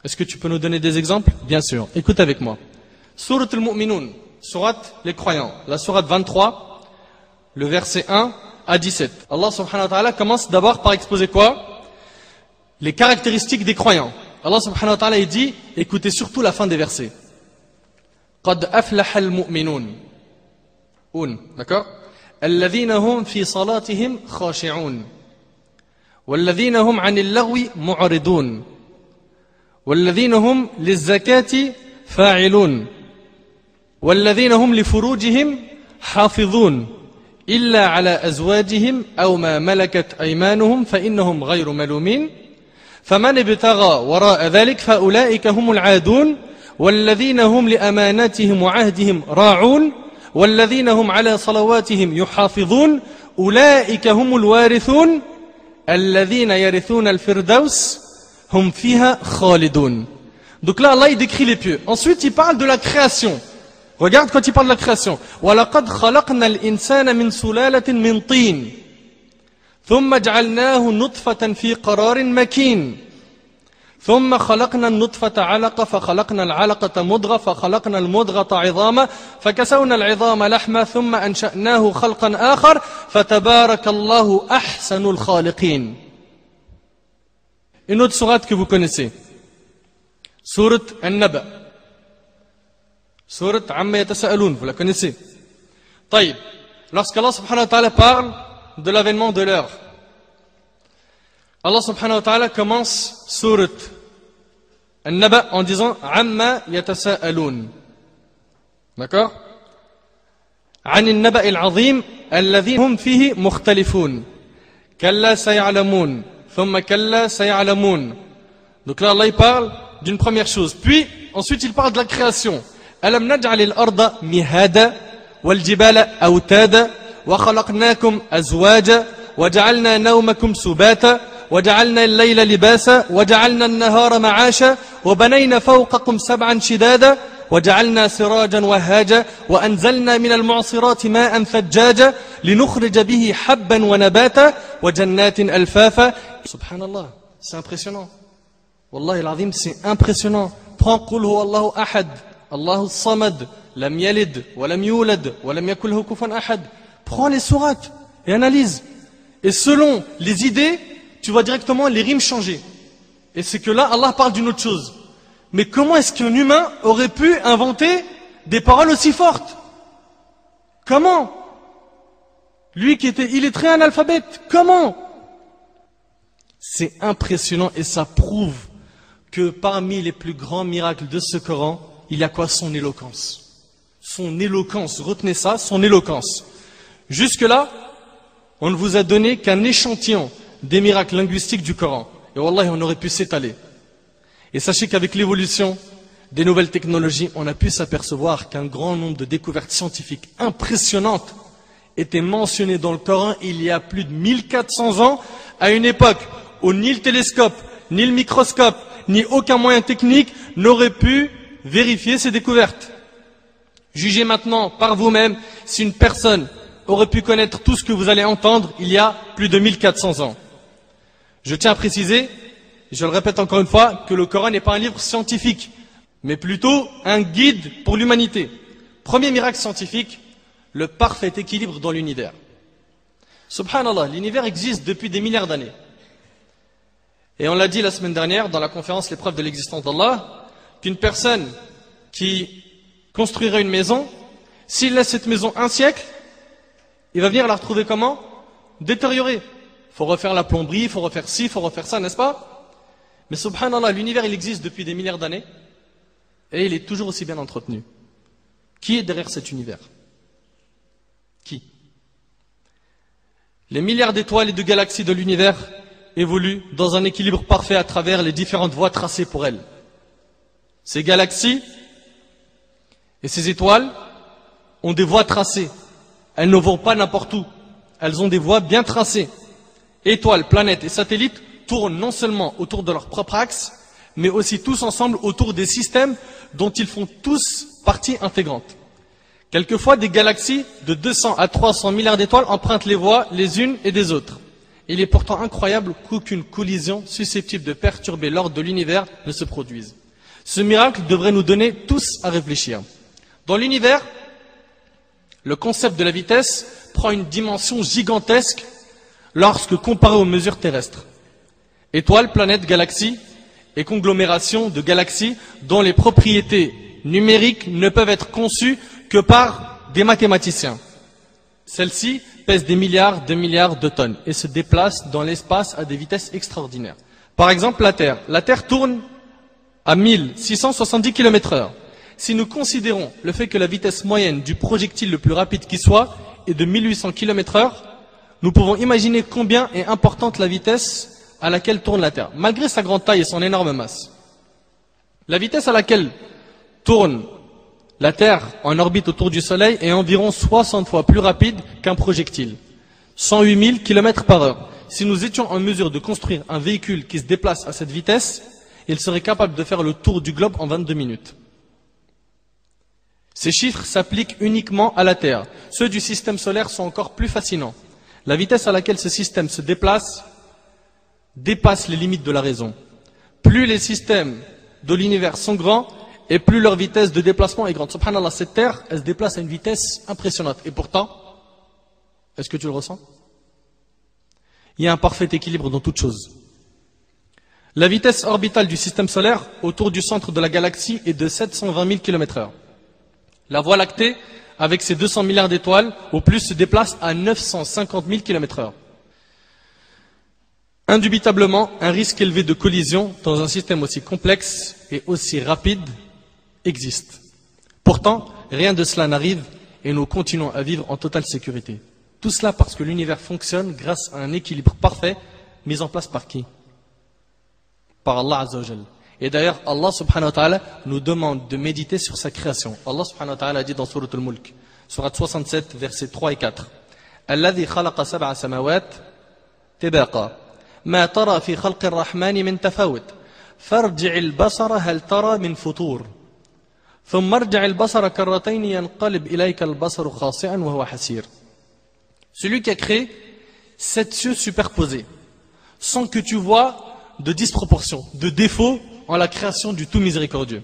Est-ce que tu peux nous donner des exemples? Bien sûr. Écoute avec moi. Surat al-Mu'minun, surat les croyants, la surat 23, le verset 1 à 17. Allah subhanahu wa ta'ala commence d'abord par exposer quoi? Les caractéristiques des croyants. Allah subhanahu wa ta'ala dit, écoutez surtout la fin des versets. قد أفلح المؤمنون. D'accord? الذين هم في صلاتهم خاشعون والذين هم عن اللغو معرضون والذين هم للزكاة فاعلون والذين هم لفروجهم حافظون إلا على أزواجهم أو ما ملكت أيمانهم فإنهم غير ملومين فمن ابتغى وراء ذلك فأولئك هم العادون والذين هم لأماناتهم وعهدهم راعون والذين هم على صلواتهم يحافظون أولئك هم الوارثون الذين يرثون الفردوس هم فيها خالدون. Donc là, Allah il décrit les pieux. Ensuite, il parle de la création. Regarde quand il parle de la création. وَلَقَدْ خَلَقْنَا الْإِنسَانَ مِنْ سُلَالَةٍ مِنْ طِينٍ ثُمَّ جَعَلْنَاهُ نُطْفَةً فِي قَرَارٍ مَكِينٍ ثم خلقنا النطفة علقة فخلقنا العلقة مضغة فخلقنا المضغة عظاما فكسونا العظام لحما ثم أنشأناه خلقا آخر فتبارك الله أحسن الخالقين. Une autre sourate que vous connaissez, sourate An-Naba, sourate Amma Yatasa'aloun, vous la connaissez. طيب, lorsqu'Allah subhanahu wa ta'ala parle de l'avènement de l'heure, Allah subhanahu wa ta'ala commence surat An-Naba en disant Amma yatasa'aloun. D'accord? عن النبأ العظيم الذي هم فيه مختلفون كلا سيعلمون ثم كلا سيعلمون. Donc là Allah il parle d'une première chose, puis ensuite il parle de la création. ألم نجعل الأرض مهادا والجبال أوتادا وخلقناكم أزواجا وجعلنا نومكم سباتا وجعلنا الليل لباسا وجعلنا النهار معاشا وبنينا فوقكم سبعا شدادا وجعلنا سراجا وهاجا وأنزلنا من المعصرات ماء ثجاجا لنخرج به حبا ونباتا وجنات ألفافا. Subhanallah, c'est impressionnant. Wallahi al-Azim, c'est impressionnant. Prends قل هو الله أحد الله الصمد لم يلد ولم يولد ولم يكن له كفوا أحد. Prends les sourates et analyse. Et selon les idées, tu vois directement les rimes changer. Et c'est que là, Allah parle d'une autre chose. Mais comment est-ce qu'un humain aurait pu inventer des paroles aussi fortes? Comment? Lui qui était illettré, analphabète, comment? C'est impressionnant et ça prouve que parmi les plus grands miracles de ce Coran, il y a quoi? Son éloquence. Son éloquence, retenez ça, son éloquence. Jusque-là, on ne vous a donné qu'un échantillon des miracles linguistiques du Coran. Et wallahi, on aurait pu s'étaler. Et sachez qu'avec l'évolution des nouvelles technologies, on a pu s'apercevoir qu'un grand nombre de découvertes scientifiques impressionnantes étaient mentionnées dans le Coran il y a plus de 1400 ans, à une époque où ni le télescope, ni le microscope, ni aucun moyen technique n'aurait pu vérifier ces découvertes. Jugez maintenant par vous-même si une personne aurait pu connaître tout ce que vous allez entendre il y a plus de 1400 ans. Je tiens à préciser, je le répète encore une fois, que le Coran n'est pas un livre scientifique, mais plutôt un guide pour l'humanité. Premier miracle scientifique, le parfait équilibre dans l'univers. Subhanallah, l'univers existe depuis des milliards d'années. Et on l'a dit la semaine dernière dans la conférence Les preuves de l'existence d'Allah, qu'une personne qui construirait une maison, s'il laisse cette maison un siècle, il va venir la retrouver comment? Détériorée. Il faut refaire la plomberie, il faut refaire ci, il faut refaire ça, n'est-ce pas? Mais subhanallah, l'univers il existe depuis des milliards d'années et il est toujours aussi bien entretenu. Qui est derrière cet univers? Qui? Les milliards d'étoiles et de galaxies de l'univers évoluent dans un équilibre parfait à travers les différentes voies tracées pour elles. Ces galaxies et ces étoiles ont des voies tracées. Elles ne vont pas n'importe où. Elles ont des voies bien tracées. Étoiles, planètes et satellites tournent non seulement autour de leur propre axe, mais aussi tous ensemble autour des systèmes dont ils font tous partie intégrante. Quelquefois, des galaxies de 200 à 300 milliards d'étoiles empruntent les voies les unes et des autres. Il est pourtant incroyable qu'aucune collision susceptible de perturber l'ordre de l'univers ne se produise. Ce miracle devrait nous donner tous à réfléchir. Dans l'univers, le concept de la vitesse prend une dimension gigantesque lorsque comparé aux mesures terrestres. Étoiles, planètes, galaxies et conglomérations de galaxies dont les propriétés numériques ne peuvent être conçues que par des mathématiciens. Celles-ci pèsent des milliards de tonnes et se déplacent dans l'espace à des vitesses extraordinaires. Par exemple, la Terre. La Terre tourne à 1670 km/h. Si nous considérons le fait que la vitesse moyenne du projectile le plus rapide qui soit est de 1800 km/h, nous pouvons imaginer combien est importante la vitesse à laquelle tourne la Terre, malgré sa grande taille et son énorme masse. La vitesse à laquelle tourne la Terre en orbite autour du Soleil est environ 60 fois plus rapide qu'un projectile, 108 000 km/h. Si nous étions en mesure de construire un véhicule qui se déplace à cette vitesse, il serait capable de faire le tour du globe en 22 minutes. Ces chiffres s'appliquent uniquement à la Terre. Ceux du système solaire sont encore plus fascinants. La vitesse à laquelle ce système se déplace dépasse les limites de la raison. Plus les systèmes de l'univers sont grands, et plus leur vitesse de déplacement est grande. Subhanallah, cette Terre, elle se déplace à une vitesse impressionnante. Et pourtant, est-ce que tu le ressens? Il y a un parfait équilibre dans toute chose. La vitesse orbitale du système solaire autour du centre de la galaxie est de 720 000 km/h. La Voie lactée, avec ses 200 milliards d'étoiles, au plus se déplace à 950 000 km/h. Indubitablement, un risque élevé de collision dans un système aussi complexe et aussi rapide existe. Pourtant, rien de cela n'arrive et nous continuons à vivre en totale sécurité. Tout cela parce que l'univers fonctionne grâce à un équilibre parfait mis en place par qui? Par Allah Azza wa Jal. Et d'ailleurs, Allah subhanahu wa ta'ala nous demande de méditer sur sa création. Allah subhanahu wa ta'ala a dit dans Surat al-Mulk, Surat 67, versets 3 et 4. Alladhi khalaqa sab'a samawat tibaqa. Ma tara fi khalqi ar-Rahmani min tafawut. Farji' al-basara hal tara min futur. ثم ارجع البصر كرتين ينقلب إليك البصر خاسئا وهو حسير. Celui qui a créé 7 cieux superposés, sans que tu vois de disproportion, de défaut en la création du tout miséricordieux.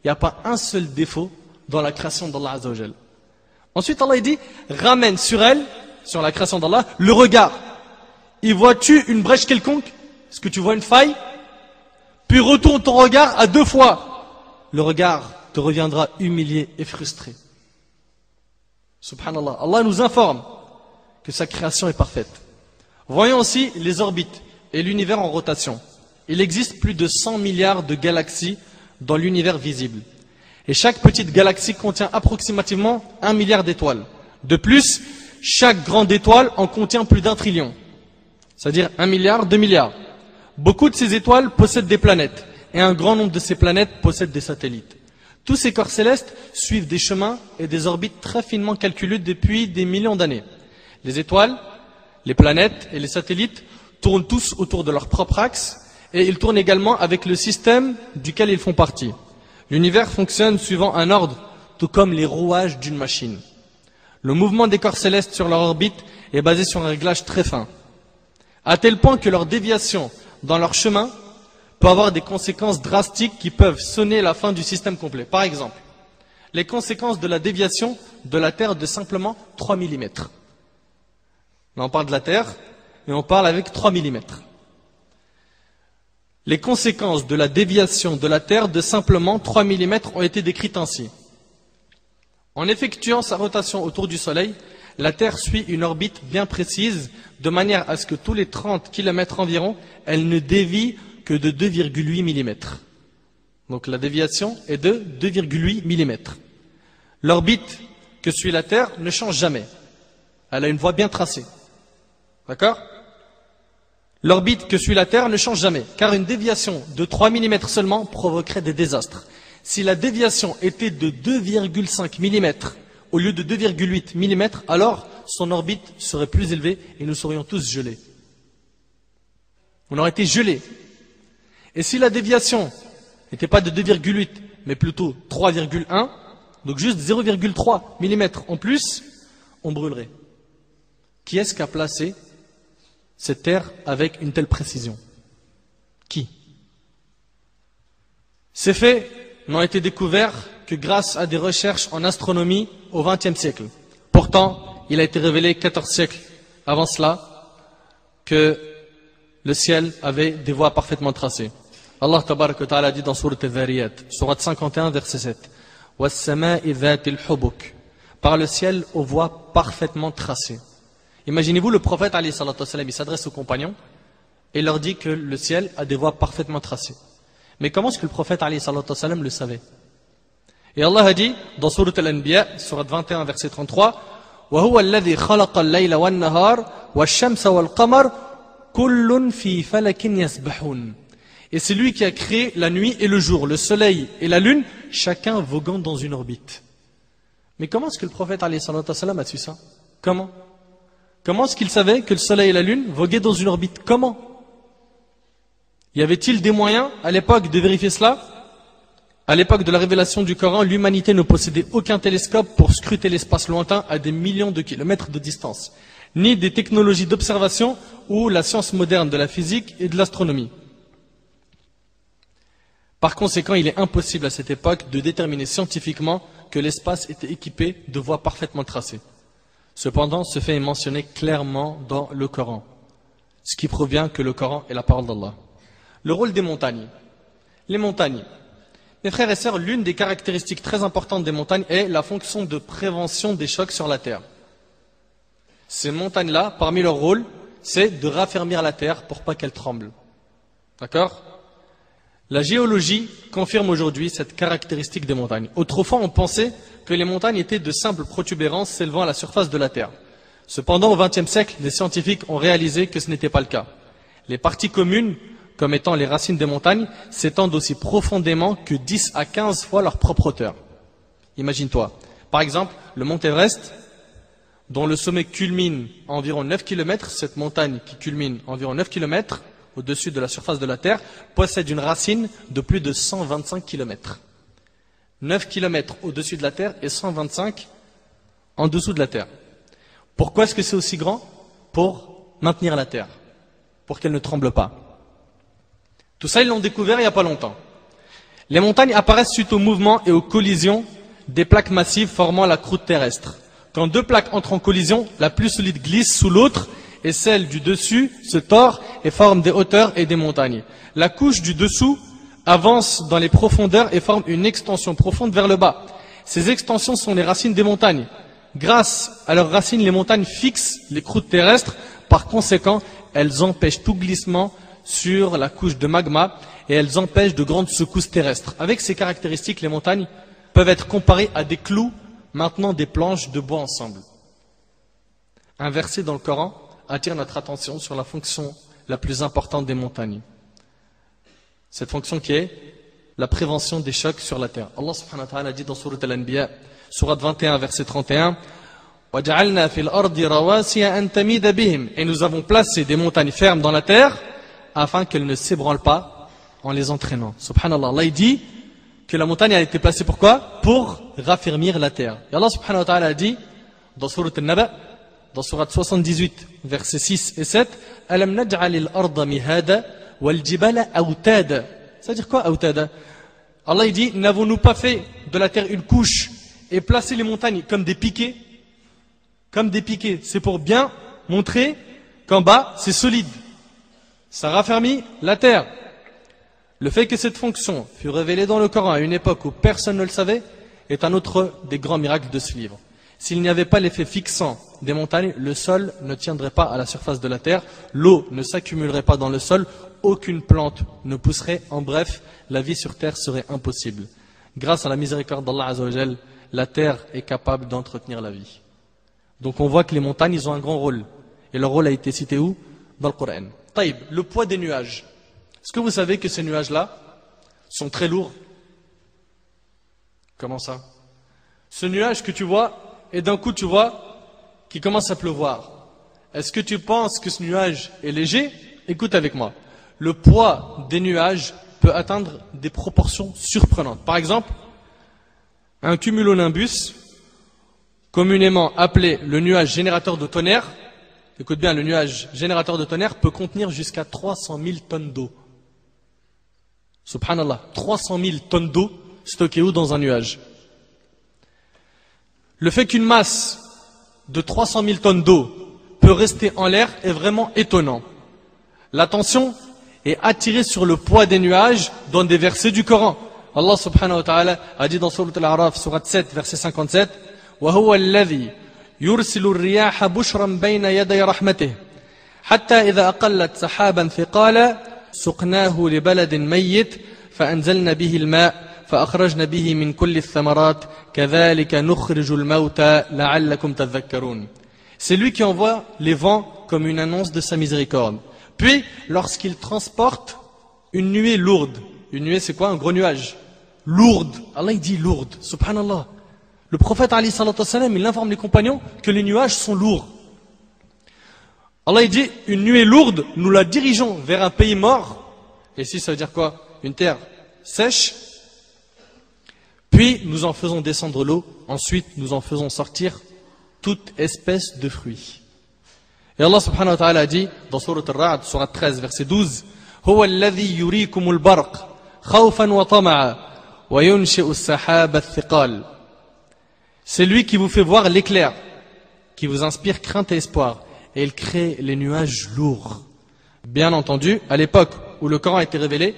Il n'y a pas un seul défaut dans la création d'Allah Azza wa Jal. Ensuite, Allah dit, ramène sur elle, sur la création d'Allah, le regard. Y vois-tu une brèche quelconque? Est-ce que tu vois une faille? Puis retourne ton regard à 2 fois. Le regard te reviendra humilié et frustré. Subhanallah. Allah nous informe que sa création est parfaite. Voyons aussi les orbites et l'univers en rotation. Il existe plus de 100 milliards de galaxies dans l'univers visible. Et chaque petite galaxie contient approximativement 1 milliard d'étoiles. De plus, chaque grande étoile en contient plus d'1 trillion. C'est-à-dire 1 milliard, 2 milliards. Beaucoup de ces étoiles possèdent des planètes. Et un grand nombre de ces planètes possèdent des satellites. Tous ces corps célestes suivent des chemins et des orbites très finement calculés depuis des millions d'années. Les étoiles, les planètes et les satellites tournent tous autour de leur propre axe et ils tournent également avec le système duquel ils font partie. L'univers fonctionne suivant un ordre, tout comme les rouages d'une machine. Le mouvement des corps célestes sur leur orbite est basé sur un réglage très fin, à tel point que leur déviation dans leur chemin peut avoir des conséquences drastiques qui peuvent sonner la fin du système complet. Par exemple, les conséquences de la déviation de la Terre de simplement 3 mm. Là, on parle de la Terre, et on parle avec 3 mm. Les conséquences de la déviation de la Terre de simplement 3 mm ont été décrites ainsi. En effectuant sa rotation autour du Soleil, la Terre suit une orbite bien précise, de manière à ce que tous les 30 km environ, elle ne dévie que de 2,8 mm. Donc la déviation est de 2,8 mm. L'orbite que suit la Terre ne change jamais. Elle a une voie bien tracée. D'accord? L'orbite que suit la Terre ne change jamais, car une déviation de 3 mm seulement provoquerait des désastres. Si la déviation était de 2,5 mm au lieu de 2,8 mm, alors son orbite serait plus élevée et nous serions tous gelés. On aurait été gelés. Et si la déviation n'était pas de 2,8, mais plutôt 3,1, donc juste 0,3 mm en plus, on brûlerait. Qui est-ce qui a placé cette terre avec une telle précision? Qui? Ces faits n'ont été découverts que grâce à des recherches en astronomie au XXe siècle. Pourtant, il a été révélé 14 siècles avant cela que le ciel avait des voies parfaitement tracées. Allah tabaraka wa ta'ala dit dans Sourate Al-Dhariyat, Sourate 51, verset 7, وَالسَّمَاءِ ذَاتِ الْحُبُكِ, par le ciel aux voies parfaitement tracées. Imaginez-vous, le prophète alayhi salatu wassalam, il s'adresse aux compagnons et leur dit que le ciel a des voies parfaitement tracées. Mais comment est-ce que le prophète alayhi salatu wassalam le savait? Et Allah a dit dans Sourate Al-Anbiya, Sourate 21, verset 33, وَهُوَ الَّذِي خَلَقَ اللَّيْلَ وَالنَّهَارَ وَالشَّمْسَ وَالْقَمَرَ كُلٌّ فِي فَلَكٍ يَسْبَحُونَ. Et c'est lui qui a créé la nuit et le jour, le soleil et la lune, chacun voguant dans une orbite. Mais comment est-ce que le prophète alayhi salatu wassalam a su ça? Comment? Comment est-ce qu'il savait que le soleil et la lune voguaient dans une orbite? Comment? Y avait-il des moyens à l'époque de vérifier cela? À l'époque de la révélation du Coran, l'humanité ne possédait aucun télescope pour scruter l'espace lointain à des millions de kilomètres de distance, ni des technologies d'observation ou la science moderne de la physique et de l'astronomie. Par conséquent, il est impossible à cette époque de déterminer scientifiquement que l'espace était équipé de voies parfaitement tracées. Cependant, ce fait est mentionné clairement dans le Coran, ce qui provient que le Coran est la parole d'Allah. Le rôle des montagnes. Les montagnes. Mes frères et sœurs, l'une des caractéristiques très importantes des montagnes est la fonction de prévention des chocs sur la terre. Ces montagnes-là, parmi leur rôle, c'est de raffermir la terre pour pas qu'elle tremble. D'accord? La géologie confirme aujourd'hui cette caractéristique des montagnes. Autrefois, on pensait que les montagnes étaient de simples protubérances s'élevant à la surface de la terre. Cependant, au XXe siècle, les scientifiques ont réalisé que ce n'était pas le cas. Les parties communes, comme étant les racines des montagnes, s'étendent aussi profondément que 10 à 15 fois leur propre hauteur. Imagine-toi. Par exemple, le mont Everest, dont le sommet culmine à environ 9 km, cette montagne qui culmine à environ 9 km, au-dessus de la surface de la Terre, possède une racine de plus de 125 km. 9 km au-dessus de la Terre et 125 en dessous de la Terre. Pourquoi est-ce que c'est aussi grand? Pour maintenir la Terre, pour qu'elle ne tremble pas. Tout ça, ils l'ont découvert il n'y a pas longtemps. Les montagnes apparaissent suite au mouvement et aux collisions des plaques massives formant la croûte terrestre. Quand deux plaques entrent en collision, la plus solide glisse sous l'autre et celle du dessus se tord et forme des hauteurs et des montagnes. La couche du dessous avance dans les profondeurs et forme une extension profonde vers le bas. Ces extensions sont les racines des montagnes. Grâce à leurs racines, les montagnes fixent les croûtes terrestres. Par conséquent, elles empêchent tout glissement sur la couche de magma et elles empêchent de grandes secousses terrestres. Avec ces caractéristiques, les montagnes peuvent être comparées à des clous maintenant des planches de bois ensemble. Un verset dans le Coran attire notre attention sur la fonction la plus importante des montagnes. Cette fonction qui est la prévention des chocs sur la terre. Allah subhanahu wa ta'ala dit dans Sourate Al-Anbiya, Sourate 21, verset 31, وَجَعَلْنَا فِي الْأَرْضِ رَوَاسِيَ أَن تَمِيدَ بِهِمْ. Et nous avons placé des montagnes fermes dans la terre afin qu'elles ne s'ébranlent pas en les entraînant. Subhanallah, Allah il dit que la montagne a été placée pourquoi? Pour raffermir la terre. Et Allah subhanahu wa ta'ala a dit dans Sourate Al-Naba, dans Sourate 78, versets 6 et 7, Alam naj'alil arda mihada wal jibala awtada. Ça veut dire quoi, awtada? Allah il dit, n'avons-nous pas fait de la terre une couche et placé les montagnes comme des piquets? Comme des piquets. C'est pour bien montrer qu'en bas, c'est solide. Ça raffermit la terre. Le fait que cette fonction fut révélée dans le Coran à une époque où personne ne le savait est un autre des grands miracles de ce livre. S'il n'y avait pas l'effet fixant des montagnes, le sol ne tiendrait pas à la surface de la terre, l'eau ne s'accumulerait pas dans le sol, aucune plante ne pousserait, en bref, la vie sur terre serait impossible. Grâce à la miséricorde d'Allah Azza wa Jal, la terre est capable d'entretenir la vie. Donc on voit que les montagnes, ils ont un grand rôle. Et leur rôle a été cité où? Dans le Coran. Taïb, le poids des nuages. Est-ce que vous savez que ces nuages-là sont très lourds? Comment ça? Ce nuage que tu vois, et d'un coup tu vois qu'il commence à pleuvoir. Est-ce que tu penses que ce nuage est léger? Écoute avec moi. Le poids des nuages peut atteindre des proportions surprenantes. Par exemple, un cumulonimbus, communément appelé le nuage générateur de tonnerre, écoute bien, le nuage générateur de tonnerre peut contenir jusqu'à 300 000 tonnes d'eau. Subhanallah, 300 000 tonnes d'eau stockées où dans un nuage. Le fait qu'une masse de 300 000 tonnes d'eau peut rester en l'air est vraiment étonnant. L'attention est attirée sur le poids des nuages dans des versets du Coran. Allah subhanahu wa ta'ala a dit dans Sourate Al-A'raf, Sourate 7, verset 57, وَهُوَ الَّذِي يُرْسِلُ الرِّيَاحَ بُشْرًا بَيْنَ يَدَيْ رَحْمَتِهِ حَتَّى إِذَا أَقَلَّتْ سَحَابًا ثِقَالًا سُقْنَاهُ لِبَلَدٍ مَيِّتٍ فَأَنزَلْنَا بِهِ الْمَاءَ فأخرجنا به من كل الثمرات كذلك نخرج الموتى لعلكم تذكرون. C'est lui qui envoie les vents comme une annonce de sa miséricorde. Puis, lorsqu'il transporte une nuée lourde, une nuée c'est quoi? Un gros nuage. Lourde. Allah il dit lourde. Subhanallah. Le prophète Ali sallallahu alayhi wa sallam, il informe les compagnons que les nuages sont lourds. Allah il dit une nuée lourde, nous la dirigeons vers un pays mort. Et ici ça veut dire quoi? Une terre sèche. Puis nous en faisons descendre l'eau, ensuite nous en faisons sortir toute espèce de fruits. Et Allah subhanahu wa ta'ala a dit dans Sourate Al-Ra'd, Sourate 13, verset 12, هو الذي يريكم البرق خوفا وطمعا وينشئ السحاب الثقال. C'est lui qui vous fait voir l'éclair, qui vous inspire crainte et espoir, et il crée les nuages lourds. Bien entendu, à l'époque où le Coran a été révélé,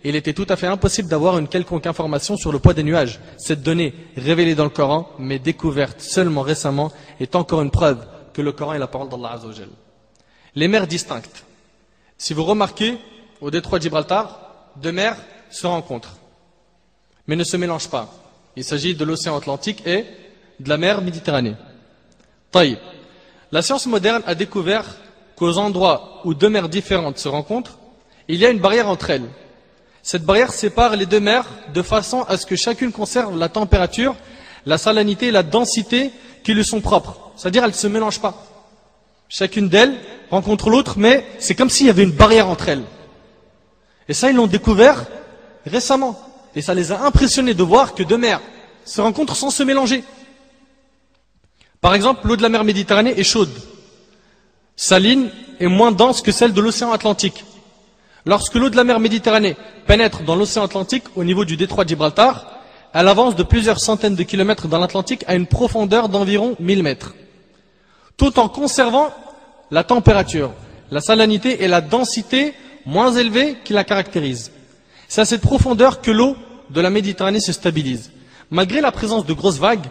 il était tout à fait impossible d'avoir une quelconque information sur le poids des nuages. Cette donnée révélée dans le Coran, mais découverte seulement récemment, est encore une preuve que le Coran est la parole d'Allah Azza wa Jal. Les mers distinctes. Si vous remarquez, au détroit de Gibraltar, deux mers se rencontrent, mais ne se mélangent pas. Il s'agit de l'océan Atlantique et de la mer Méditerranée. Taïb. La science moderne a découvert qu'aux endroits où deux mers différentes se rencontrent, il y a une barrière entre elles. Cette barrière sépare les deux mers de façon à ce que chacune conserve la température, la salinité et la densité qui lui sont propres. C'est-à-dire elles ne se mélangent pas. Chacune d'elles rencontre l'autre, mais c'est comme s'il y avait une barrière entre elles. Et ça, ils l'ont découvert récemment. Et ça les a impressionnés de voir que deux mers se rencontrent sans se mélanger. Par exemple, l'eau de la mer Méditerranée est chaude, saline et moins dense que celle de l'océan Atlantique. Lorsque l'eau de la mer Méditerranée pénètre dans l'océan Atlantique au niveau du détroit de Gibraltar, elle avance de plusieurs centaines de kilomètres dans l'Atlantique à une profondeur d'environ 1000 mètres, tout en conservant la température, la salinité et la densité moins élevées qui la caractérisent. C'est à cette profondeur que l'eau de la Méditerranée se stabilise. Malgré la présence de grosses vagues,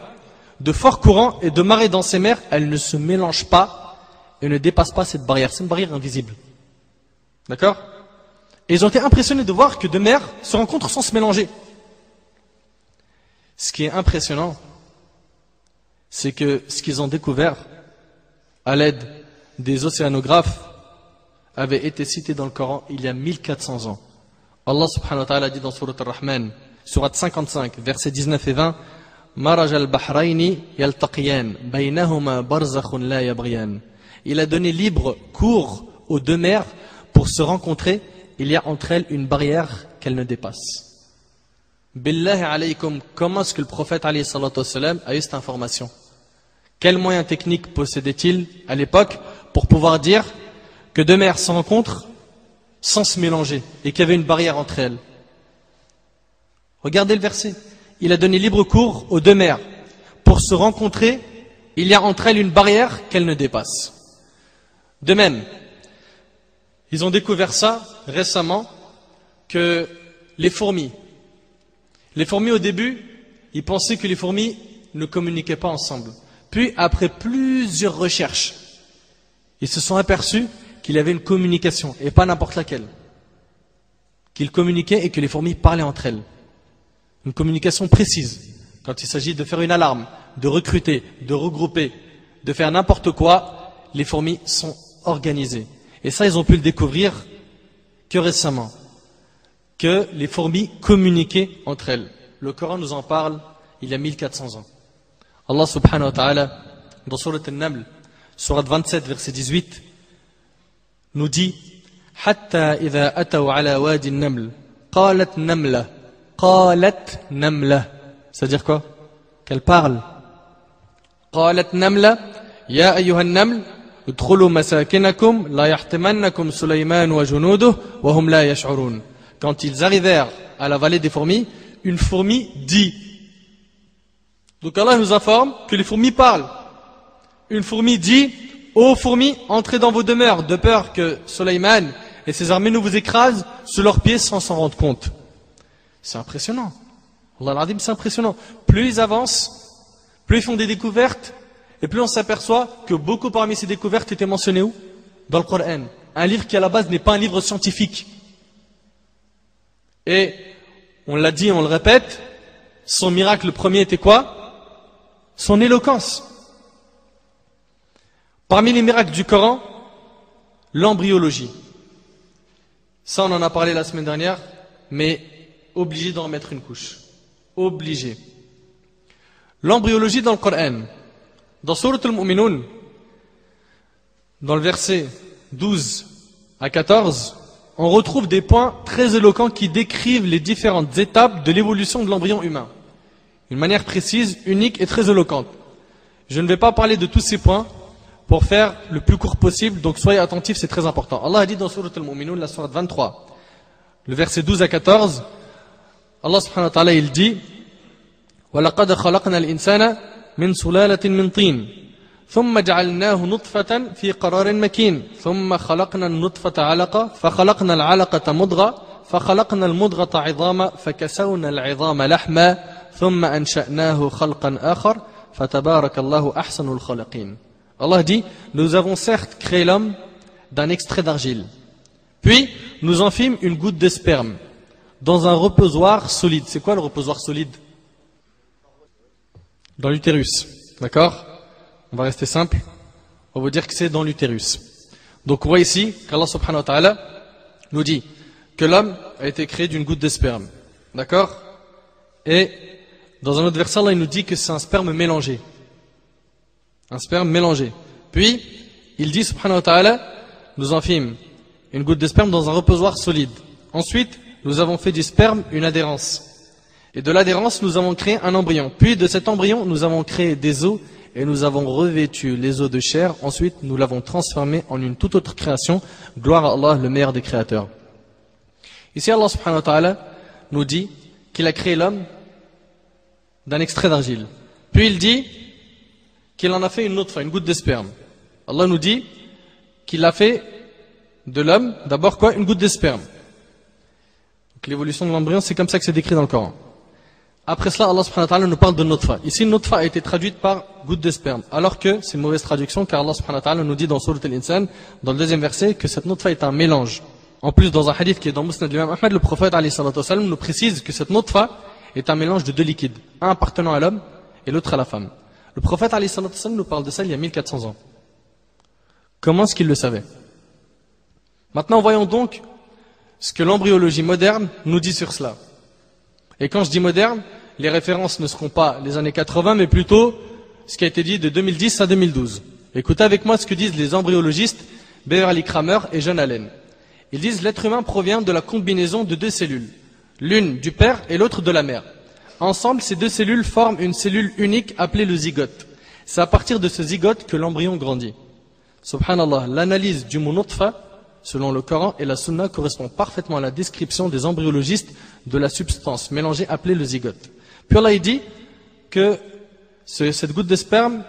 de forts courants et de marées dans ces mers, elles ne se mélangent pas et ne dépassent pas cette barrière. C'est une barrière invisible. D'accord ? Et ils ont été impressionnés de voir que deux mers se rencontrent sans se mélanger. Ce qui est impressionnant, c'est que ce qu'ils ont découvert à l'aide des océanographes avait été cité dans le Coran il y a 1400 ans. Allah subhanahu wa ta'ala dit dans Sourate Ar-Rahman, Sourate 55, versets 19 et 20, Maraj al-Bahrayni yaltaqiyan, baynahuma barzakhun la yabriyan. Il a donné libre cours aux deux mers pour se rencontrer. Il y a entre elles une barrière qu'elles ne dépassent. Billahi alaykum, comment est-ce que le prophète alayhi salatu wassalam a eu cette information? Quels moyens techniques possédait-il à l'époque pour pouvoir dire que deux mers se rencontrent sans se mélanger et qu'il y avait une barrière entre elles? Regardez le verset. Il a donné libre cours aux deux mers pour se rencontrer. Il y a entre elles une barrière qu'elles ne dépassent. De même, ils ont découvert ça récemment, que les fourmis au début, ils pensaient que les fourmis ne communiquaient pas ensemble. Puis après plusieurs recherches, ils se sont aperçus qu'il y avait une communication, et pas n'importe laquelle. Qu'ils communiquaient et que les fourmis parlaient entre elles. Une communication précise. Quand il s'agit de faire une alarme, de recruter, de regrouper, de faire n'importe quoi, les fourmis sont organisées. Et ça, ils ont pu le découvrir que récemment, que les fourmis communiquaient entre elles. Le Coran nous en parle il y a 1400 ans. Allah subhanahu wa ta'ala, dans Sourate Al-Naml, Sourate 27, verset 18, nous dit Hatta idha ataw ala wadi al-naml, qalat namla, qalat namla. C'est-à-dire quoi? Qu'elle parle. Qalat namla, ya ayyuha al-naml, ادخلوا مساكنكم لا يحطمنكم سليمان وجنوده وهم لا يشعرون. Quand ils arrivèrent à la vallée des fourmis, une fourmi dit. Donc Allah nous informe que les fourmis parlent. Une fourmi dit: ô fourmis, entrez dans vos demeures, de peur que Sulayman et ses armées ne vous écrasent sous leurs pieds sans s'en rendre compte. C'est impressionnant. Allah l'a dit, c'est impressionnant. Plus ils avancent, plus ils font des découvertes, et plus on s'aperçoit que beaucoup parmi ces découvertes étaient mentionnées où? Dans le Coran. Un livre qui à la base n'est pas un livre scientifique. Et on l'a dit, on le répète, son miracle premier était quoi? Son éloquence. Parmi les miracles du Coran, l'embryologie. Ça on en a parlé la semaine dernière, mais obligé d'en remettre une couche. Obligé. L'embryologie dans le Coran. Dans Surat al-Mu'minun, dans le verset 12 à 14, on retrouve des points très éloquents qui décrivent les différentes étapes de l'évolution de l'embryon humain. D'une manière précise, unique et très éloquente. Je ne vais pas parler de tous ces points pour faire le plus court possible, donc soyez attentifs, c'est très important. Allah a dit dans Surat al-Mu'minun, la Surat 23, le verset 12 à 14, Allah subhanahu wa ta'ala il dit: وَلَقَدْ خَلَقْنَا الْإِنسَانَ من سلالة من طين ثم جعلناه نطفة في قرار مكين ثم خلقنا النطفة علقة فخلقنا العلقة مضغة فخلقنا المضغة عظاما فكسونا العظام لحما ثم أنشأناه خلقا آخر فتبارك الله أحسن الخالقين. Allah dit: nous avons certes créé l'homme d'un extrait d'argile, puis nous en fîmes une goutte de sperme dans un reposoir solide. C'est quoi le reposoir solide? Dans l'utérus, d'accord? On va rester simple, on va vous dire que c'est dans l'utérus. Donc on voit ici qu'Allah subhanahu wa ta'ala nous dit que l'homme a été créé d'une goutte de sperme, d'accord? Et dans un autre verset, Allah il nous dit que c'est un sperme mélangé. Un sperme mélangé. Puis, il dit subhanahu wa ta'ala: nous en fîmes une goutte de sperme dans un reposoir solide. Ensuite, nous avons fait du sperme une adhérence. Et de l'adhérence, nous avons créé un embryon. Puis de cet embryon, nous avons créé des os et nous avons revêtu les os de chair. Ensuite, nous l'avons transformé en une toute autre création. Gloire à Allah, le meilleur des créateurs. Ici, Allah subhanahu wa ta'ala nous dit qu'il a créé l'homme d'un extrait d'argile. Puis il dit qu'il en a fait une autre fois, une goutte de sperme. Allah nous dit qu'il a fait de l'homme, d'abord quoi? Une goutte de sperme. Donc l'évolution de l'embryon, c'est comme ça que c'est décrit dans le Coran. Après cela, Allah subhanahu wa ta'ala nous parle de nutfa. Ici, nutfa a été traduite par goutte de sperme, alors que c'est une mauvaise traduction, car Allah subhanahu wa ta'ala nous dit dans Surat al-Insan, dans le deuxième verset, que cette nutfa est un mélange. En plus, dans un hadith qui est dans Musnad l'imam Ahmad, le prophète alayhi salatu wasalam nous précise que cette nutfa est un mélange de deux liquides, un appartenant à l'homme et l'autre à la femme. Le prophète alayhi salatu wasalam nous parle de ça il y a 1400 ans. Comment est-ce qu'il le savait? Maintenant, voyons donc ce que l'embryologie moderne nous dit sur cela. Et quand je dis moderne, les références ne seront pas les années 80, mais plutôt ce qui a été dit de 2010 à 2012. Écoutez avec moi ce que disent les embryologistes Beverly Kramer et John Allen. Ils disent: l'être humain provient de la combinaison de deux cellules, l'une du père et l'autre de la mère. Ensemble, ces deux cellules forment une cellule unique appelée le zygote. C'est à partir de ce zygote que l'embryon grandit. Subhanallah, l'analyse du mot nutfa, selon le Coran et la Sunna, correspond parfaitement à la description des embryologistes de la substance mélangée appelée le zygote. Puis Allah dit que cette goutte de sperme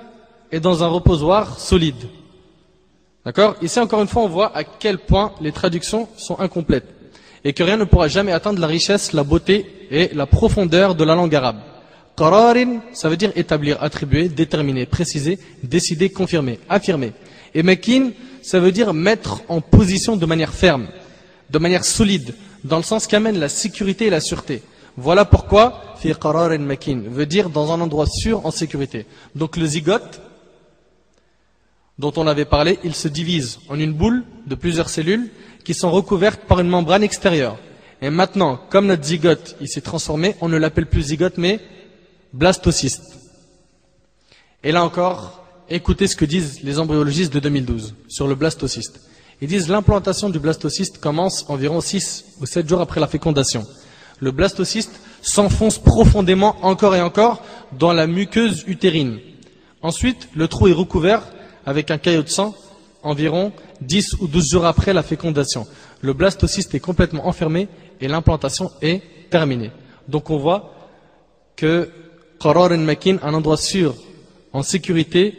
est dans un reposoir solide. D'accord? Ici encore une fois on voit à quel point les traductions sont incomplètes et que rien ne pourra jamais atteindre la richesse, la beauté et la profondeur de la langue arabe. Qararin, ça veut dire établir, attribuer, déterminer, préciser, décider, confirmer, affirmer. Et makin, ça veut dire mettre en position de manière ferme, de manière solide, dans le sens qu'amène la sécurité et la sûreté. Voilà pourquoi fi qararin makin veut dire dans un endroit sûr, en sécurité. Donc le zygote dont on avait parlé, il se divise en une boule de plusieurs cellules qui sont recouvertes par une membrane extérieure. Et maintenant, comme notre zygote il s'est transformé, on ne l'appelle plus zygote mais blastocyste. Et là encore, écoutez ce que disent les embryologistes de 2012 sur le blastocyste. Ils disent: l'implantation du blastocyste commence environ 6 ou 7 jours après la fécondation. Le blastocyste s'enfonce profondément encore et encore dans la muqueuse utérine. Ensuite, le trou est recouvert avec un caillot de sang environ 10 ou 12 jours après la fécondation. Le blastocyste est complètement enfermé et l'implantation est terminée. Donc on voit que Qarar al-Makin, un endroit sûr, en sécurité,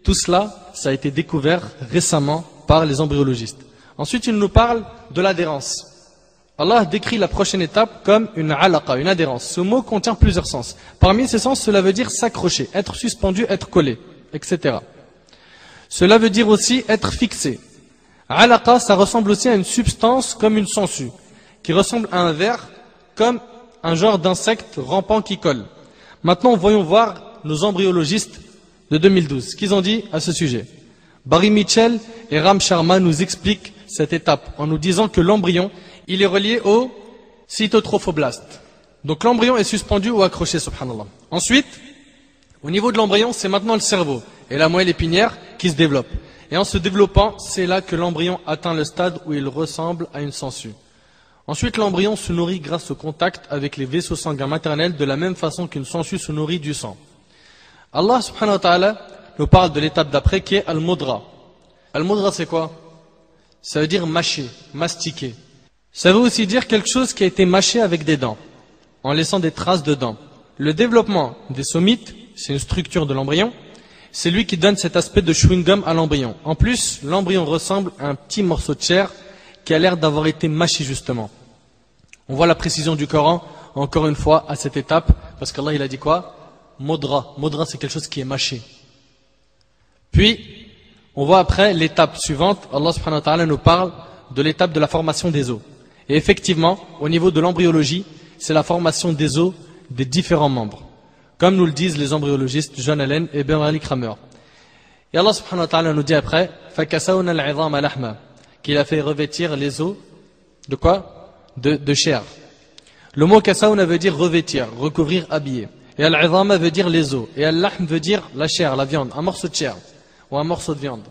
tout cela, ça a été découvert récemment par les embryologistes. Ensuite, il nous parle de l'adhérence. Allah décrit la prochaine étape comme une alaqa, une adhérence. Ce mot contient plusieurs sens. Parmi ces sens, cela veut dire s'accrocher, être suspendu, être collé, etc. Cela veut dire aussi être fixé. Alaqa, ça ressemble aussi à une substance comme une sangsue, qui ressemble à un ver, comme un genre d'insecte rampant qui colle. Maintenant, voyons voir nos embryologistes de 2012. Qu'ils ont dit à ce sujet? Barry Mitchell et Ram Sharma nous expliquent cette étape en nous disant que l'embryon, il est relié au cytotrophoblast. Donc l'embryon est suspendu ou accroché, subhanallah. Ensuite, au niveau de l'embryon, c'est maintenant le cerveau et la moelle épinière qui se développe. Et en se développant, c'est là que l'embryon atteint le stade où il ressemble à une sangsue. Ensuite, l'embryon se nourrit grâce au contact avec les vaisseaux sanguins maternels de la même façon qu'une sangsue se nourrit du sang. Allah subhanahu wa ta'ala nous parle de l'étape d'après qui est Al-Mudra. Al-Mudra, c'est quoi? Ça veut dire mâcher, mastiquer. Ça veut aussi dire quelque chose qui a été mâché avec des dents, en laissant des traces de dents. Le développement des somites, c'est une structure de l'embryon, c'est lui qui donne cet aspect de chewing-gum à l'embryon. En plus, l'embryon ressemble à un petit morceau de chair qui a l'air d'avoir été mâché justement. On voit la précision du Coran, encore une fois, à cette étape, parce qu'Allah il a dit quoi? Mudra. Mudra, c'est quelque chose qui est mâché. Puis, on voit après l'étape suivante, Allah subhanahu wa ta'ala nous parle de l'étape de la formation des os. Et effectivement, au niveau de l'embryologie, c'est la formation des os des différents membres. Comme nous le disent les embryologistes John Allen et Bernard Kramer. Et Allah subhanahu wa ta'ala nous dit après, فَكَسَوْنَا الْعِظَامَ لَحْمًا, qu'il a fait revêtir les os de quoi? De chair. Le mot kasawna veut dire revêtir, recouvrir, habiller. Et al-'idhama veut dire les os. Et al-lahm veut dire la chair, la viande, un morceau de chair ou un morceau de viande.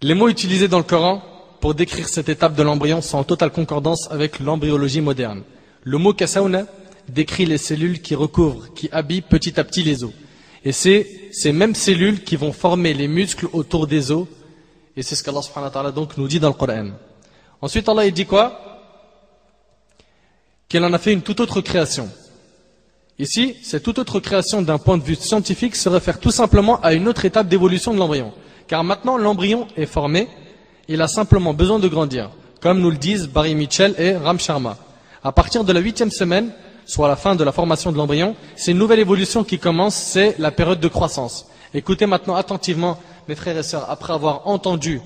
Les mots utilisés dans le Coran pour décrire cette étape de l'embryon sont en totale concordance avec l'embryologie moderne. Le mot kasawna décrit les cellules qui recouvrent, qui habillent petit à petit les os. Et c'est ces mêmes cellules qui vont former les muscles autour des os. Et c'est ce qu'Allah subhanahu wa ta'ala donc nous dit dans le Coran. Ensuite Allah il dit quoi? Qu'il en a fait une toute autre création. Ici, cette toute autre création d'un point de vue scientifique se réfère tout simplement à une autre étape d'évolution de l'embryon. Car maintenant l'embryon est formé, il a simplement besoin de grandir, comme nous le disent Barry Mitchell et Ram Sharma. À partir de la 8e semaine, soit la fin de la formation de l'embryon, c'est une nouvelle évolution qui commence, c'est la période de croissance. Écoutez maintenant attentivement, mes frères et sœurs, après avoir entendu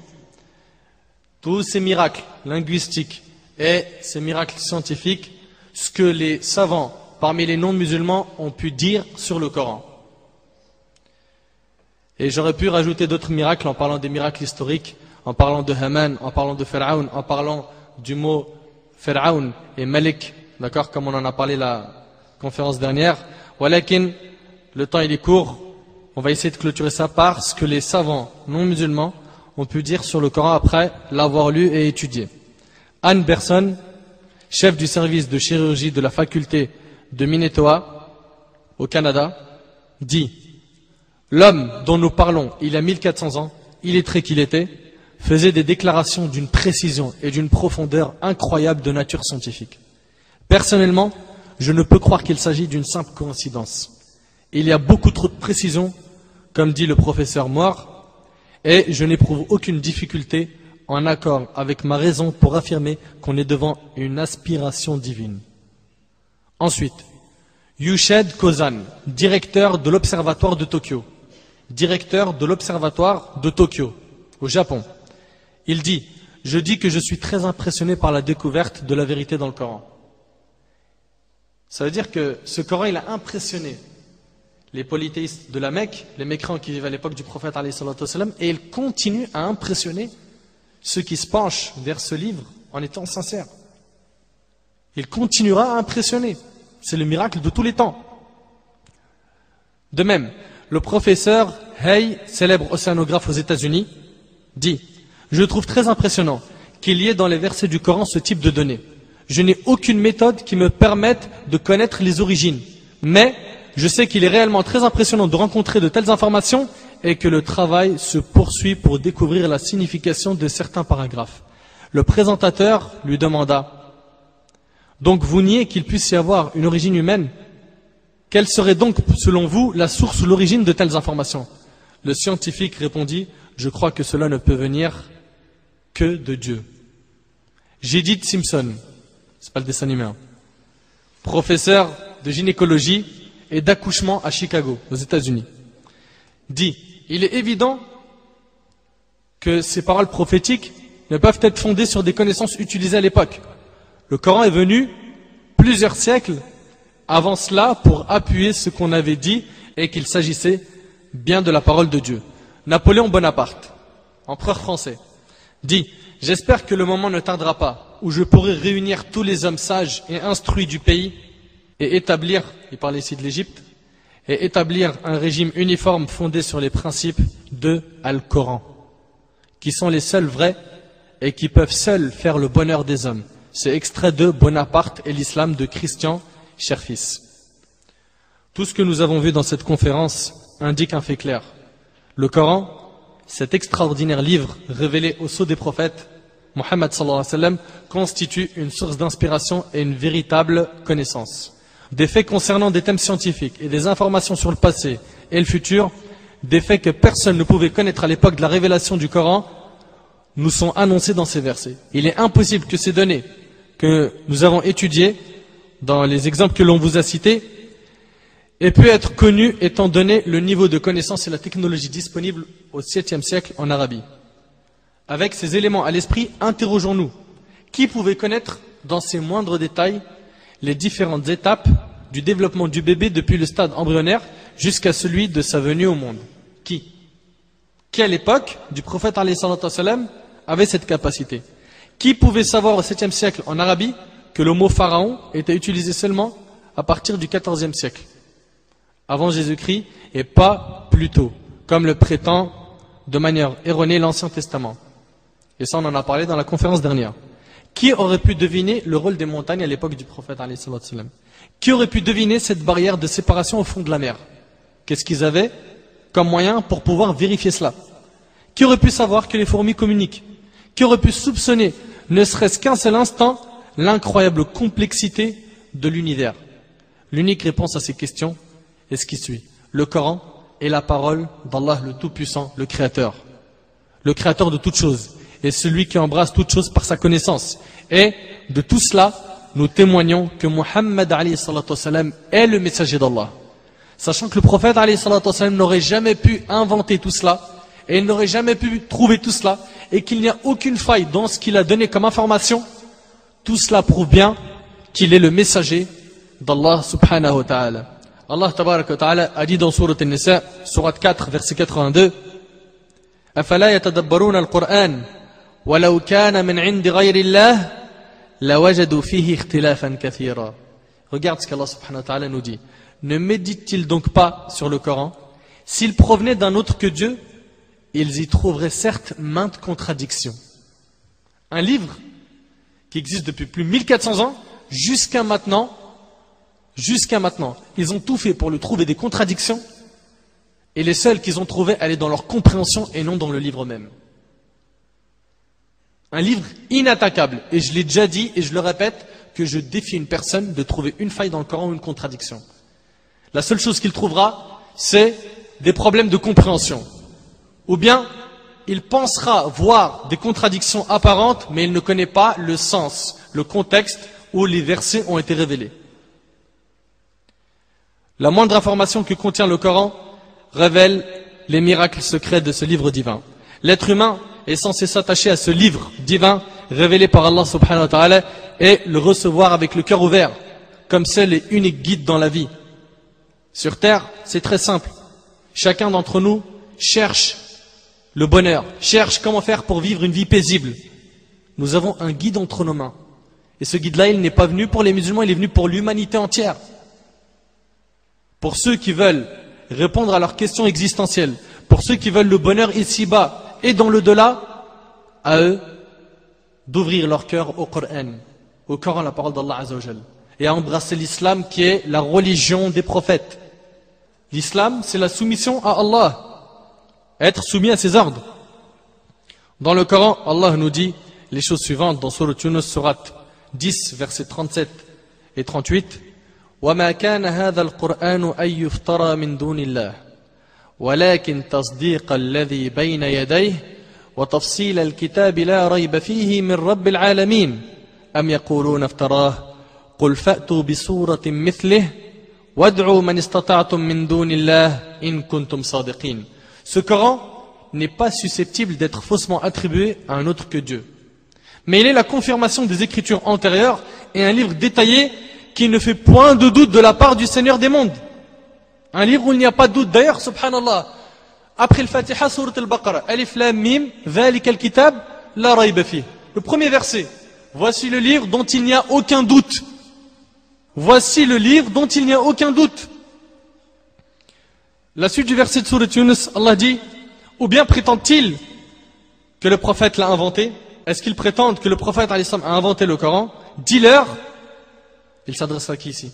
tous ces miracles linguistiques et ces miracles scientifiques, ce que les savants parmi les non-musulmans ont pu dire sur le Coran. Et j'aurais pu rajouter d'autres miracles en parlant des miracles historiques, en parlant de Haman, en parlant de Pharaon, en parlant du mot Pharaon et Malik, d'accord, comme on en a parlé la conférence dernière. Walakin, le temps il est court, on va essayer de clôturer ça par ce que les savants non-musulmans ont pu dire sur le Coran après l'avoir lu et étudié. Anne Berson, chef du service de chirurgie de la faculté de Minnesota, au Canada, dit « L'homme dont nous parlons, il y a 1400 ans, illettré qu'il était, faisait des déclarations d'une précision et d'une profondeur incroyable de nature scientifique. Personnellement, je ne peux croire qu'il s'agit d'une simple coïncidence. Il y a beaucoup trop de précision, comme dit le professeur Moore, et je n'éprouve aucune difficulté en accord avec ma raison pour affirmer qu'on est devant une aspiration divine. » Ensuite, Yushed Kozan, directeur de l'Observatoire de Tokyo. Directeur de l'Observatoire de Tokyo, au Japon. Il dit, je dis que je suis très impressionné par la découverte de la vérité dans le Coran. Ça veut dire que ce Coran, il a impressionné les polythéistes de la Mecque, les mécréants qui vivent à l'époque du prophète, et il continue à impressionner ceux qui se penchent vers ce livre en étant sincères. Il continuera à impressionner. C'est le miracle de tous les temps. De même, le professeur Hay, célèbre océanographe aux États-Unis, dit « Je trouve très impressionnant qu'il y ait dans les versets du Coran ce type de données. Je n'ai aucune méthode qui me permette de connaître les origines, mais je sais qu'il est réellement très impressionnant de rencontrer de telles informations est que le travail se poursuit pour découvrir la signification de certains paragraphes. Le présentateur lui demanda: donc vous niez qu'il puisse y avoir une origine humaine? Quelle serait donc, selon vous, la source ou l'origine de telles informations? Le scientifique répondit: je crois que cela ne peut venir que de Dieu. Judith Simpson, c'est pas le dessin animé, professeur de gynécologie et d'accouchement à Chicago, aux États-Unis, dit: il est évident que ces paroles prophétiques ne peuvent être fondées sur des connaissances utilisées à l'époque. Le Coran est venu plusieurs siècles avant cela pour appuyer ce qu'on avait dit et qu'il s'agissait bien de la parole de Dieu. Napoléon Bonaparte, empereur français, dit: j'espère que le moment ne tardera pas où je pourrai réunir tous les hommes sages et instruits du pays et établir, il parlait ici de l'Égypte, et établir un régime uniforme fondé sur les principes de Al-Coran, qui sont les seuls vrais et qui peuvent seuls faire le bonheur des hommes. C'est extrait de Bonaparte et l'islam de Christian Cherfis. Tout ce que nous avons vu dans cette conférence indique un fait clair. Le Coran, cet extraordinaire livre révélé au sceau des prophètes, Mohammed sallallahu alayhi wa sallam, constitue une source d'inspiration et une véritable connaissance. Des faits concernant des thèmes scientifiques et des informations sur le passé et le futur, des faits que personne ne pouvait connaître à l'époque de la révélation du Coran, nous sont annoncés dans ces versets. Il est impossible que ces données que nous avons étudiées dans les exemples que l'on vous a cités aient pu être connues étant donné le niveau de connaissance et la technologie disponible au 7e siècle en Arabie. Avec ces éléments à l'esprit, interrogeons-nous. Qui pouvait connaître dans ses moindres détails les différentes étapes du développement du bébé depuis le stade embryonnaire jusqu'à celui de sa venue au monde? Qui? Qui à l'époque du prophète alayhi salatu wassalam avait cette capacité? Qui pouvait savoir au 7e siècle en Arabie que le mot pharaon était utilisé seulement à partir du 14e siècle, avant Jésus-Christ, et pas plus tôt, comme le prétend de manière erronée l'Ancien Testament? Et ça, on en a parlé dans la conférence dernière. Qui aurait pu deviner le rôle des montagnes à l'époque du prophète alayhi salatu wassalam? Qui aurait pu deviner cette barrière de séparation au fond de la mer? Qu'est-ce qu'ils avaient comme moyen pour pouvoir vérifier cela? Qui aurait pu savoir que les fourmis communiquent? Qui aurait pu soupçonner, ne serait-ce qu'un seul instant, l'incroyable complexité de l'univers? L'unique réponse à ces questions est ce qui suit. Le Coran est la parole d'Allah le Tout-Puissant, le Créateur de toutes choses, et celui qui embrasse toutes choses par sa connaissance. Et de tout cela, nous témoignons que Muhammad alayhi salatu wassalam est le messager d'Allah. Sachant que le prophète alayhi salatu wassalam n'aurait jamais pu inventer tout cela, et il n'aurait jamais pu trouver tout cela, et qu'il n'y a aucune faille dans ce qu'il a donné comme information, tout cela prouve bien qu'il est le messager d'Allah subhanahu wa ta'ala. Allah tabarak wa ta'ala a dit dans Sourate An-Nisa, Sourate 4, verset 82, أَفَلَا يَتَدَبَّرُونَ الْقُرْآنَ وَلَوْ كَانَ مِنْ عِنْدِ غَيْرِ اللَّهِ لَوَجَدُوا فِيهِ اخْتِلَافًا كَثِيرًا. Regarde ce qu'Allah subhanahu wa ta'ala nous dit. Ne médite-t-il donc pas sur le Coran? S'il provenait d'un autre que Dieu, ils y trouveraient certes maintes contradictions. Un livre qui existe depuis plus de 1400 ans, jusqu'à maintenant, ils ont tout fait pour lui trouver des contradictions, et les seules qu'ils ont trouvées, elles sont dans leur compréhension et non dans le livre même. Un livre inattaquable, et je l'ai déjà dit et je le répète, que je défie une personne de trouver une faille dans le Coran ou une contradiction. La seule chose qu'il trouvera, c'est des problèmes de compréhension. Ou bien, il pensera voir des contradictions apparentes, mais il ne connaît pas le sens, le contexte où les versets ont été révélés. La moindre information que contient le Coran révèle les miracles secrets de ce livre divin. L'être humain est censé s'attacher à ce livre divin révélé par Allah subhanahu wa ta'ala et le recevoir avec le cœur ouvert, comme seul et unique guide dans la vie. Sur terre, c'est très simple. Chacun d'entre nous cherche le bonheur, cherche comment faire pour vivre une vie paisible. Nous avons un guide entre nos mains. Et ce guide-là, il n'est pas venu pour les musulmans, il est venu pour l'humanité entière. Pour ceux qui veulent répondre à leurs questions existentielles, pour ceux qui veulent le bonheur ici-bas et dans le delà, à eux d'ouvrir leur cœur au Coran, la parole d'Allah Azza wa Jal, et à embrasser l'islam qui est la religion des prophètes. L'islam, c'est la soumission à Allah. être soumis à ses ordres. Dans le Coran, Allah nous dit les choses suivantes dans Surat Yunus, Surat 10, versets 37 et 38. وَمَا كَانَ هَذَا الْقُرْآنُ أَن يُفْتَرَى مِن دُونِ اللَّهِ وَلَكِنْ تَصْدِيقَ الَّذِي بَيْنَ يَدَيْهِ وَتَفْصِيلَ الْكِتَابِ لَا رَيْبَ فِيهِ مِن رَّبِّ الْعَالَمِينَ أَمْ يَقُولُونَ افْتَرَاهُ قُلْ فَأْتُوا بِسُورَةٍ مِثْلِهِ وَادْعُوا مَنِ اسْتَطَعْتُم مِّن دُونِ اللَّهِ إِن كُنتُمْ صَادِقِينَ. Ce Coran n'est pas susceptible d'être faussement attribué à un autre que Dieu. Mais il est la confirmation des écritures antérieures et un livre détaillé qui ne fait point de doute de la part du Seigneur des mondes. Un livre où il n'y a pas de doute. D'ailleurs, subhanallah, après le Fatiha, Surat al-Baqarah, Alif Lam Mim, Dhalika al-Kitab, la rayba fi. Le premier verset. Voici le livre dont il n'y a aucun doute. Voici le livre dont il n'y a aucun doute. La suite du verset de Surat Yunus, Allah dit, ou bien prétendent-ils que le prophète l'a inventé? Est-ce qu'ils prétendent que le prophète a inventé le Coran? Dis-leur, il s'adresse à qui ici?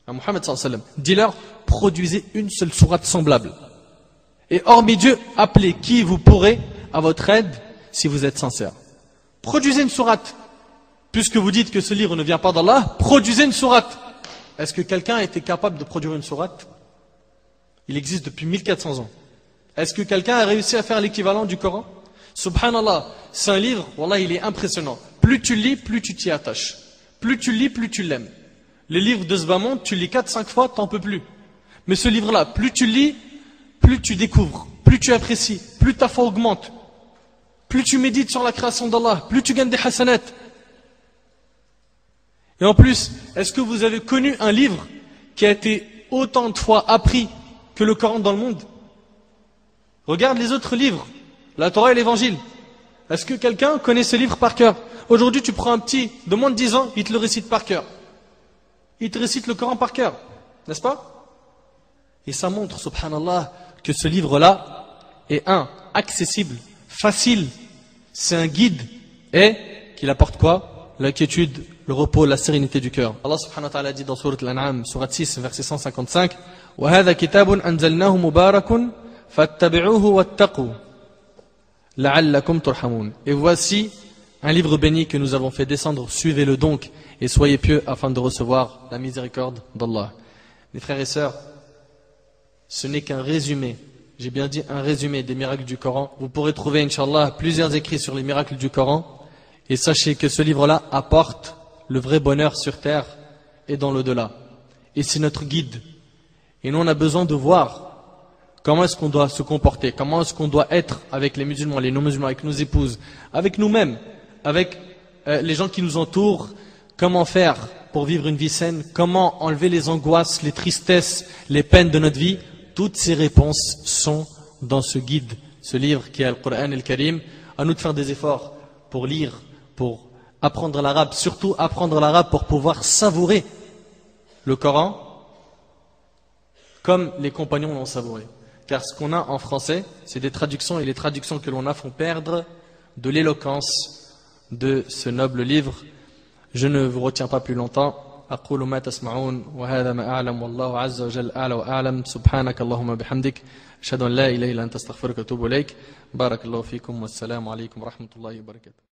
À Muhammad sallallahu alayhi wa sallam. Dis-leur, produisez une seule sourate semblable. Et hormis Dieu, appelez qui vous pourrez à votre aide si vous êtes sincère. Produisez une sourate. Puisque vous dites que ce livre ne vient pas d'Allah, produisez une sourate. Est-ce que quelqu'un a été capable de produire une sourate? Il existe depuis 1400 ans. Est-ce que quelqu'un a réussi à faire l'équivalent du Coran? Subhanallah, c'est un livre, wallah, il est impressionnant. Plus tu lis, plus tu t'y attaches. Plus tu lis, plus tu l'aimes. Les livres de ce bas monde, tu lis 4-5 fois, t'en peux plus. Mais ce livre-là, plus tu lis, plus tu découvres, plus tu apprécies, plus ta foi augmente, plus tu médites sur la création d'Allah, plus tu gagnes des hasanat. Et en plus, est-ce que vous avez connu un livre qui a été autant de fois appris que le Coran dans le monde? Regarde les autres livres, la Torah et l'Évangile. Est-ce que quelqu'un connaît ce livre par cœur? Aujourd'hui, tu prends un petit de moins de 10 ans, il te le récite par cœur. Il te récite le Coran par cœur, n'est-ce pas? Et ça montre, subhanallah, que ce livre-là est accessible, facile, c'est un guide et qu'il apporte quoi? L'inquiétude, le repos, la sérénité du cœur. Allah subhanahu wa ta'ala dit dans Surat Al-An'am, Surat 6, verset 155, وَهَذَا كِتَابٌ أَنزَلْنَاهُ مُبَارَكٌ فَاتَّبِعُوهُ وَاتَّقُوا لَعَلَّكُمْ تُرْحَمُونَ. Et voici un livre béni que nous avons fait descendre, suivez-le donc et soyez pieux afin de recevoir la miséricorde d'Allah. Mes frères et sœurs, ce n'est qu'un résumé, j'ai bien dit un résumé des miracles du Coran. Vous pourrez trouver, Inch'Allah, plusieurs écrits sur les miracles du Coran. Et sachez que ce livre-là apporte le vrai bonheur sur terre et dans l'au-delà. Et c'est notre guide. Et nous, on a besoin de voir comment est-ce qu'on doit se comporter, comment est-ce qu'on doit être avec les musulmans, les non-musulmans, avec nos épouses, avec nous-mêmes, avec les gens qui nous entourent, comment faire pour vivre une vie saine, comment enlever les angoisses, les tristesses, les peines de notre vie. Toutes ces réponses sont dans ce guide, ce livre qui est le Coran al-Karim. À nous de faire des efforts pour lire, pour apprendre l'arabe, surtout apprendre l'arabe pour pouvoir savourer le Coran comme les compagnons l'ont savouré. Car ce qu'on a en français, c'est des traductions, et les traductions que l'on a font perdre de l'éloquence de ce noble livre. Je ne vous retiens pas plus longtemps. أقول ما تسمعون وهذا ما أعلم والله عز وجل أعلى وأعلم سبحانك اللهم بحمدك أشهد أن لا إله إلا أنت أستغفرك وأتوب إليك بارك الله فيكم والسلام عليكم ورحمة الله وبركاته.